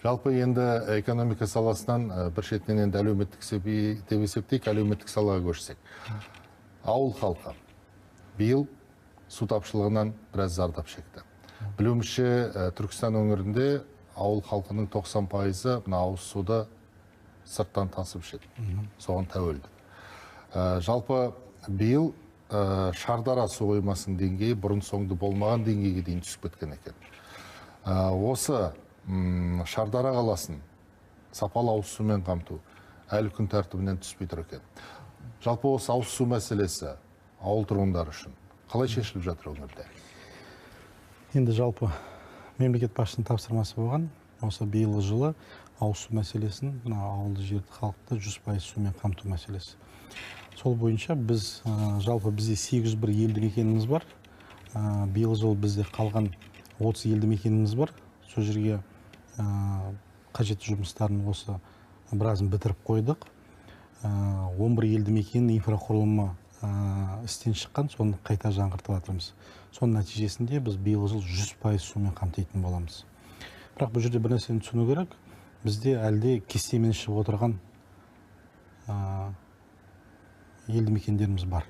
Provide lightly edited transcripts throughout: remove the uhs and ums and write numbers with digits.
Жалпы енді экономика саласынан бір шетінен енді әлеуметтік деп есептейік, әлеуметтік салаға көшсек. Ауыл халқы биыл су тапшылығынан біраз зардап шекті. Білуімізше, Түркістан өңірінде ауыл халқының 90%-ы ауыз суды сырттан тасып ішеді. Соған тәуелді. Жалпы биыл Шардара су қоймасының деңгейі бұрын соңды болмаған деңгейге дейін түсіп кеткен екен. Осы Шардара қаласын сапалы ауыз сумен қамту әлі күн тәртібінен түспей тұр екен. Жалпы осы ауыз су мәселесі ауыл тұрғындары үшін қалай шешіліп жатыр өңірде? Енді жалпы мемлекет басшысының тапсырмасы болған, осы биылғы жылы ауыз су мәселесін, ауылды жерді халықты 100% сумен қамту мәселесі. Сол бойынша біз жалпы бізде 801 елді мекеніміз бар. Биылғы жылы бізде қалған 30 елді мекеніміз бар. Сол жерге қажетті жұмыстарын осы біразын бітіріп қойдық. 11 елді мекеннің инфрақұрылымы істен шыққан, соны қайта жаңғыртып жатырмыз. Соның нәтижесінде біз биылғы жыл 100% сумен қамтитын боламыз. Бірақ бұл жерде бір нәрсені түсіну керек. Бізде әлде кестемен шығып отырған елді мекендеріміз бар.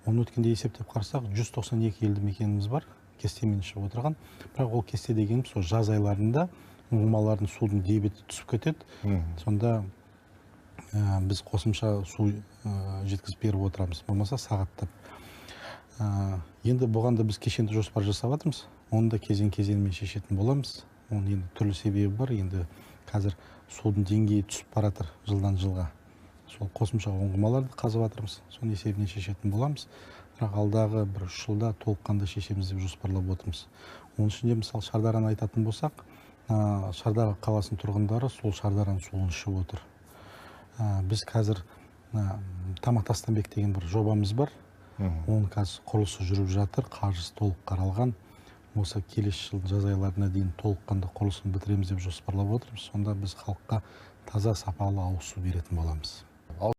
Оны өткенде есептеп қарасақ, 192 елді мекеніміз бар, кестемен шығып отырған. Бірақ ол кесте дегеніміз сол жаз айларында ұңғымалардың судың дебеті түсіп кетеді. Сонда біз қосымша су жеткізіп беріп отырамыз, болмаса сағаттап. Енді бұған да біз кешенді жоспар жасап жатырмыз. Оны да кезең-кезеңмен шешетін боламыз. Оның енді түрлі себебі бар. Енді қазір судың деңгейі түсіп баратыр жылдан жылға. Сол қосымша ұңғымаларды қазып жатырмыз. Соның есебінен шешетін боламыз. Бірақ алдағы бір 3 жылда толыққанды шешеміз деп жоспарлап отырмыз. Оның ішінде мысалы Шардараны айтатын болсақ, Шардара қаласының тұрғындары сол Шардараның суын ішіп отыр. Біз қазір Тамақ Тастанбек деген бір жобамыз бар. Оның қазір құрылысы жүріп жатыр, қаржысы толық қаралған. Осы келесі жылдың жаз айларына дейін толыққанды құрылысын бітіреміз деп жоспарлап отырмыз. Сонда біз халыққа таза сапалы ауыз су беретін боламыз.